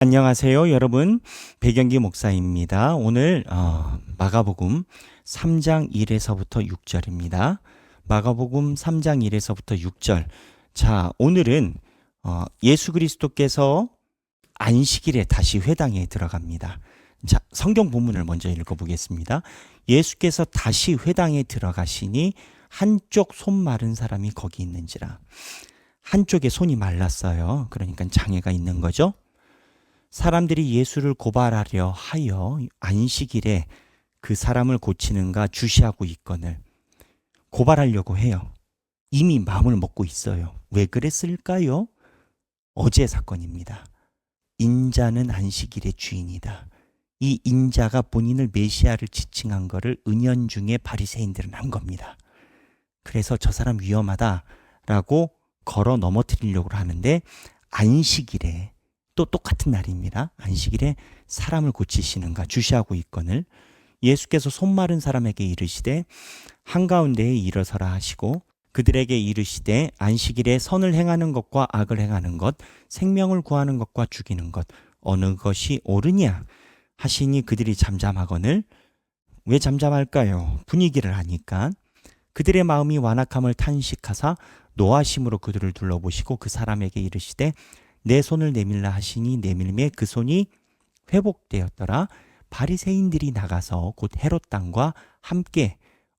안녕하세요, 여러분. 백영기 목사입니다. 오늘 마가복음 3장 1에서부터 6절입니다. 마가복음 3장 1에서부터 6절. 자, 오늘은 예수 그리스도께서 안식일에 다시 회당에 들어갑니다. 자, 성경 본문을 먼저 읽어보겠습니다. 예수께서 다시 회당에 들어가시니 한쪽 손 마른 사람이 거기 있는지라. 한쪽에 손이 말랐어요. 그러니까 장애가 있는 거죠. 사람들이 예수를 고발하려 하여 안식일에 그 사람을 고치는가 주시하고 있거늘 고발하려고 해요. 이미 마음을 먹고 있어요. 왜 그랬을까요? 어제 사건입니다. 인자는 안식일의 주인이다. 이 인자가 본인을 메시아를 지칭한 거를 은연중에 바리새인들은 한 겁니다. 그래서 저 사람 위험하다라고 걸어 넘어뜨리려고 하는데 안식일에 또 똑같은 날입니다. 안식일에 사람을 고치시는가 주시하고 있거늘 예수께서 손 마른 사람에게 이르시되 한가운데에 일어서라 하시고 그들에게 이르시되 안식일에 선을 행하는 것과 악을 행하는 것 생명을 구하는 것과 죽이는 것 어느 것이 옳으냐 하시니 그들이 잠잠하거늘 왜 잠잠할까요? 분위기를 아니까 그들의 마음이 완악함을 탄식하사 노하심으로 그들을 둘러보시고 그 사람에게 이르시되 내 손을 내밀라 하시니 내밀매 그 손이 회복되었더라. 바리새인들이 나가서 곧 헤롯 당과 함께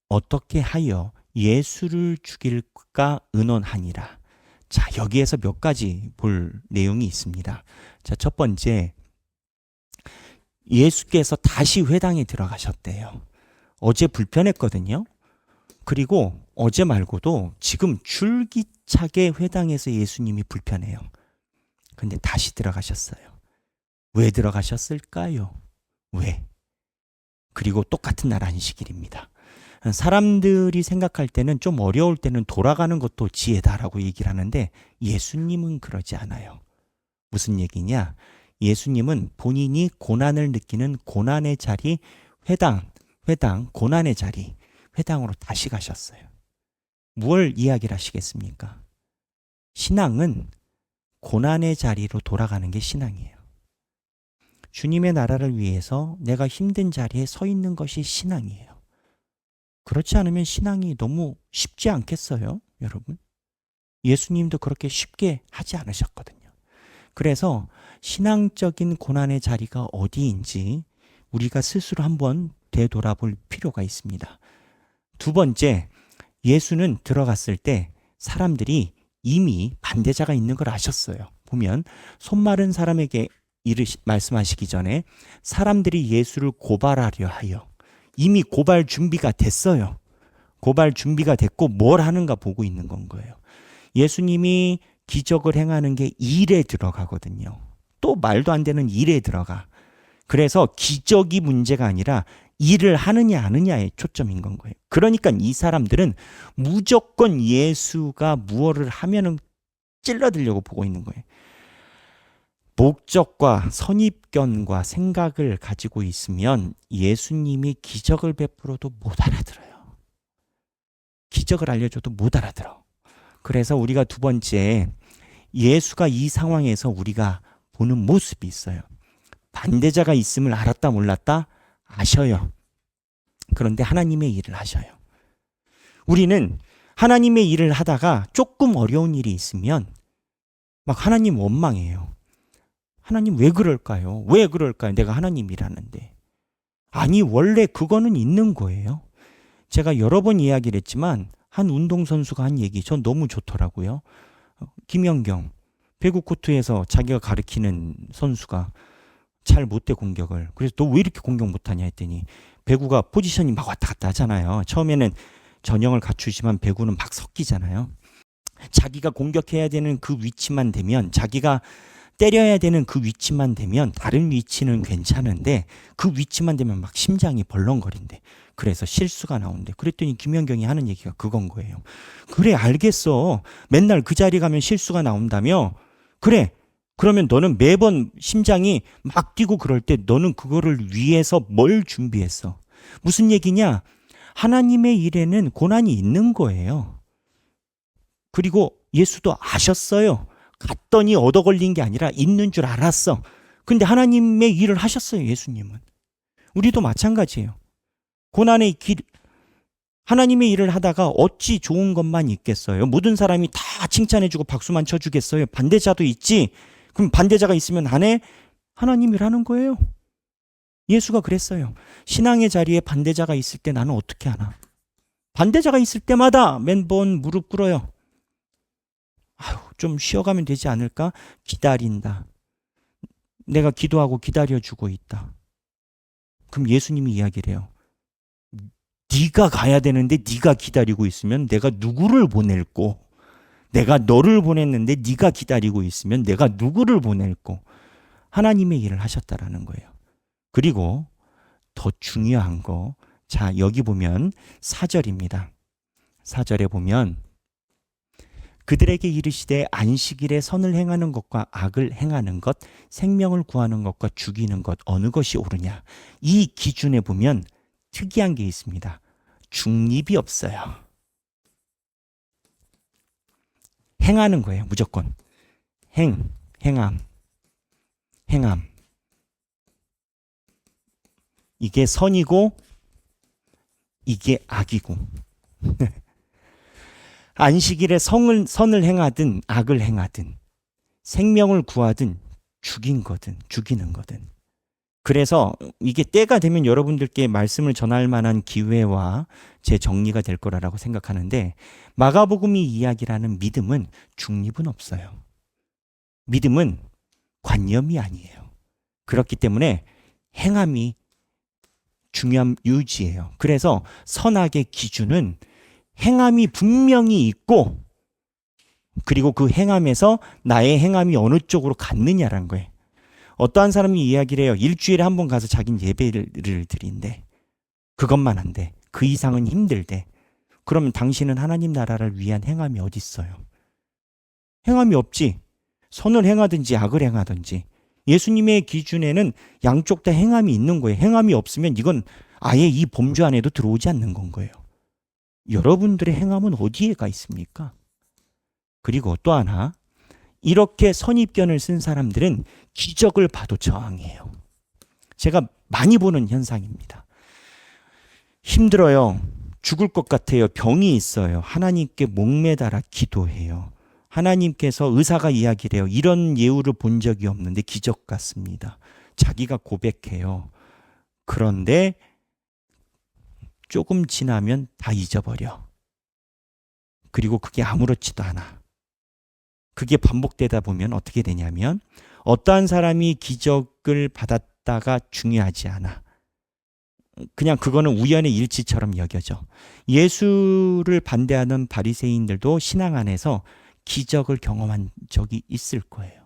어떻게 하여 예수를 죽일까 의논하니라. 자, 여기에서 몇 가지 볼 내용이 있습니다. 자, 첫 번째, 예수께서 다시 회당에 들어가셨대요. 어제 불편했거든요. 그리고 어제 말고도 지금 줄기차게 회당에서 예수님이 불편해요. 근데 다시 들어가셨어요. 왜 들어가셨을까요? 왜? 그리고 똑같은 날 안식일입니다. 사람들이 생각할 때는 좀 어려울 때는 돌아가는 것도 지혜다라고 얘기를 하는데 예수님은 그러지 않아요. 무슨 얘기냐? 예수님은 본인이 고난을 느끼는 고난의 자리, 회당, 고난의 자리, 회당으로 다시 가셨어요. 무엇을 이야기를 하시겠습니까? 신앙은 고난의 자리로 돌아가는 게 신앙이에요. 주님의 나라를 위해서 내가 힘든 자리에 서 있는 것이 신앙이에요. 그렇지 않으면 신앙이 너무 쉽지 않겠어요, 여러분? 예수님도 그렇게 쉽게 하지 않으셨거든요. 그래서 신앙적인 고난의 자리가 어디인지 우리가 스스로 한번 되돌아볼 필요가 있습니다. 두 번째, 예수는 들어갔을 때 사람들이 이미 반대자가 있는 걸 아셨어요. 보면 손 마른 사람에게 말씀하시기 전에 사람들이 예수를 고발하려 하여 이미 고발 준비가 됐어요. 고발 준비가 됐고 뭘 하는가 보고 있는 건 거예요. 예수님이 기적을 행하는 게 일에 들어가거든요. 또 말도 안 되는 일에 들어가. 그래서 기적이 문제가 아니라 일을 하느냐 안 하느냐에 초점인 건 거예요. 그러니까 이 사람들은 무조건 예수가 무엇을 하면은 찔러들려고 보고 있는 거예요. 목적과 선입견과 생각을 가지고 있으면 예수님이 기적을 베풀어도 못 알아들어요. 기적을 알려줘도 못 알아들어. 그래서 우리가 두 번째, 예수가 이 상황에서 우리가 보는 모습이 있어요. 반대자가 있음을 알았다 몰랐다? 아셔요. 그런데 하나님의 일을 하셔요. 우리는 하나님의 일을 하다가 조금 어려운 일이 있으면 막 하나님 원망해요. 하나님 왜 그럴까요? 왜 그럴까요? 내가 하나님 일하는데. 아니, 원래 그거는 있는 거예요. 제가 여러 번 이야기를 했지만 한 운동선수가 한 얘기 전 너무 좋더라고요. 김연경, 배구 코트에서 자기가 가르치는 선수가 잘 못해 공격을. 그래서 너 왜 이렇게 공격 못하냐 했더니 배구가 포지션이 막 왔다 갔다 하잖아요. 처음에는 전형을 갖추지만 배구는 막 섞이잖아요. 자기가 공격해야 되는 그 위치만 되면 자기가 때려야 되는 그 위치만 되면 다른 위치는 괜찮은데 그 위치만 되면 막 심장이 벌렁거린대. 그래서 실수가 나온대. 그랬더니 김연경이 하는 얘기가 그건 거예요. 그래 알겠어. 맨날 그 자리 가면 실수가 나온다며. 그래. 그러면 너는 매번 심장이 막 뛰고 그럴 때 너는 그거를 위해서 뭘 준비했어? 무슨 얘기냐? 하나님의 일에는 고난이 있는 거예요. 그리고 예수도 아셨어요. 갔더니 얻어 걸린 게 아니라 있는 줄 알았어. 근데 하나님의 일을 하셨어요, 예수님은. 우리도 마찬가지예요. 고난의 길, 하나님의 일을 하다가 어찌 좋은 것만 있겠어요? 모든 사람이 다 칭찬해주고 박수만 쳐주겠어요? 반대자도 있지? 그럼 반대자가 있으면 안 해? 하나님 일하는 거예요. 예수가 그랬어요. 신앙의 자리에 반대자가 있을 때 나는 어떻게 하나? 반대자가 있을 때마다 맨번 무릎 꿇어요. 아유, 좀 쉬어가면 되지 않을까? 기다린다. 내가 기도하고 기다려주고 있다. 그럼 예수님이 이야기를 해요. 네가 가야 되는데 네가 기다리고 있으면 내가 누구를 보낼꼬? 내가 너를 보냈는데 네가 기다리고 있으면 내가 누구를 보낼꼬? 하나님의 일을 하셨다라는 거예요. 그리고 더 중요한 거, 자 여기 보면 4절입니다. 4절에 보면 그들에게 이르시되 안식일에 선을 행하는 것과 악을 행하는 것, 생명을 구하는 것과 죽이는 것 어느 것이 옳으냐. 이 기준에 보면 특이한 게 있습니다. 중립이 없어요. 행하는 거예요. 무조건. 행함. 이게 선이고 이게 악이고. 안식일에 선을 행하든 악을 행하든 생명을 구하든 죽이는 거든. 그래서 이게 때가 되면 여러분들께 말씀을 전할 만한 기회와 제 정리가 될 거라고 생각하는데, 마가복음이 이야기라는 믿음은 중립은 없어요. 믿음은 관념이 아니에요. 그렇기 때문에 행함이 중요한 유지예요. 그래서 선악의 기준은 행함이 분명히 있고, 그리고 그 행함에서 나의 행함이 어느 쪽으로 갔느냐라는 거예요. 어떠한 사람이 이야기를 해요. 일주일에 한 번 가서 자기는 예배를 드린대. 그것만 한대. 그 이상은 힘들대. 그러면 당신은 하나님 나라를 위한 행함이 어디 있어요? 행함이 없지. 선을 행하든지 악을 행하든지. 예수님의 기준에는 양쪽 다 행함이 있는 거예요. 행함이 없으면 이건 아예 이 범주 안에도 들어오지 않는 건 거예요. 여러분들의 행함은 어디에가 있습니까? 그리고 또 하나, 이렇게 선입견을 쓴 사람들은 기적을 봐도 저항해요. 제가 많이 보는 현상입니다. 힘들어요. 죽을 것 같아요. 병이 있어요. 하나님께 목매달아 기도해요. 하나님께서 의사가 이야기를 해요. 이런 예우를 본 적이 없는데 기적 같습니다. 자기가 고백해요. 그런데 조금 지나면 다 잊어버려. 그리고 그게 아무렇지도 않아. 그게 반복되다 보면 어떻게 되냐면, 어떠한 사람이 기적을 받았다가 중요하지 않아. 그냥 그거는 우연의 일치처럼 여겨져. 예수를 반대하는 바리새인들도 신앙 안에서 기적을 경험한 적이 있을 거예요.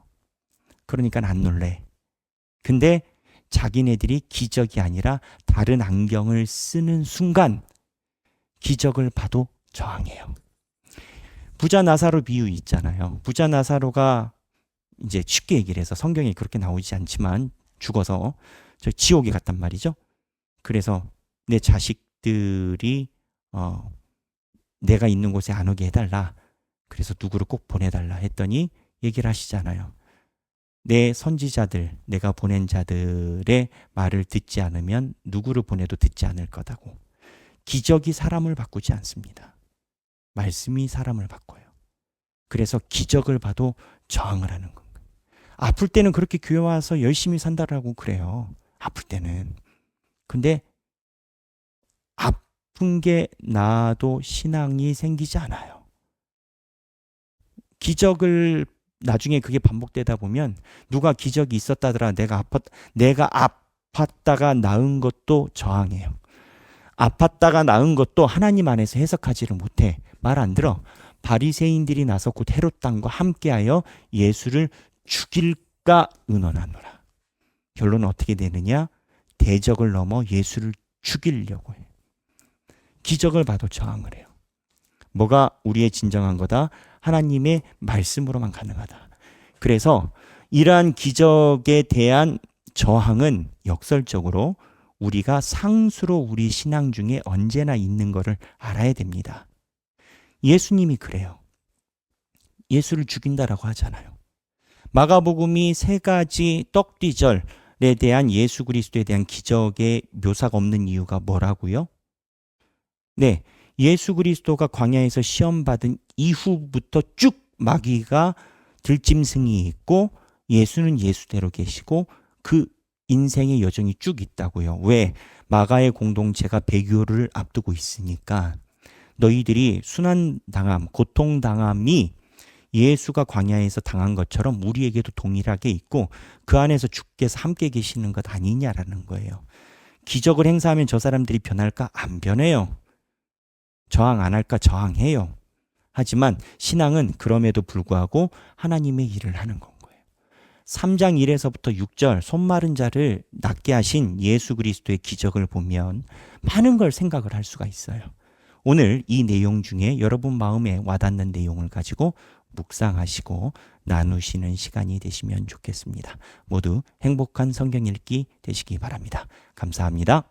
그러니까 안 놀래. 근데 자기네들이 기적이 아니라 다른 안경을 쓰는 순간 기적을 봐도 저항해요. 부자 나사로 비유 있잖아요. 부자 나사로가 이제 쉽게 얘기를 해서 성경에 그렇게 나오지 않지만 죽어서 저 지옥에 갔단 말이죠. 그래서 내 자식들이 내가 있는 곳에 안 오게 해달라. 그래서 누구를 꼭 보내달라 했더니 얘기를 하시잖아요. 내 선지자들, 내가 보낸 자들의 말을 듣지 않으면 누구를 보내도 듣지 않을 거다고. 기적이 사람을 바꾸지 않습니다. 말씀이 사람을 바꿔요. 그래서 기적을 봐도 저항을 하는 건가요. 아플 때는 그렇게 교회 와서 열심히 산다라고 그래요. 아플 때는. 근데 아픈 게 나아도 신앙이 생기지 않아요. 기적을 나중에 그게 반복되다 보면 누가 기적이 있었다더라, 내가 아팠다가 나은 것도 저항해요. 아팠다가 나은 것도 하나님 안에서 해석하지를 못해. 말 안 들어. 바리새인들이 나서 곧 헤롯 당과 함께하여 예수를 죽일까 의논하노라. 결론은 어떻게 되느냐? 대적을 넘어 예수를 죽이려고 해요. 기적을 봐도 저항을 해요. 뭐가 우리의 진정한 거다? 하나님의 말씀으로만 가능하다. 그래서 이러한 기적에 대한 저항은 역설적으로 우리가 상수로 우리 신앙 중에 언제나 있는 것을 알아야 됩니다. 예수님이 그래요. 예수를 죽인다라고 하잖아요. 마가복음이 세 가지 떡뒤절에 대한 예수 그리스도에 대한 기적의 묘사가 없는 이유가 뭐라고요? 네, 예수 그리스도가 광야에서 시험 받은 이후부터 쭉 마귀가 들짐승이 있고 예수는 예수대로 계시고 그 인생의 여정이 쭉 있다고요. 왜? 마가의 공동체가 배교를 앞두고 있으니까 너희들이 순환당함, 고통당함이 예수가 광야에서 당한 것처럼 우리에게도 동일하게 있고 그 안에서 주께서 함께 계시는 것 아니냐라는 거예요. 기적을 행사하면 저 사람들이 변할까? 안 변해요. 저항 안 할까? 저항해요. 하지만 신앙은 그럼에도 불구하고 하나님의 일을 하는 건 거예요. 3장 1에서부터 6절 손마른 자를 낫게 하신 예수 그리스도의 기적을 보면 많은 걸 생각을 할 수가 있어요. 오늘 이 내용 중에 여러분 마음에 와닿는 내용을 가지고 묵상하시고 나누시는 시간이 되시면 좋겠습니다. 모두 행복한 성경 읽기 되시기 바랍니다. 감사합니다.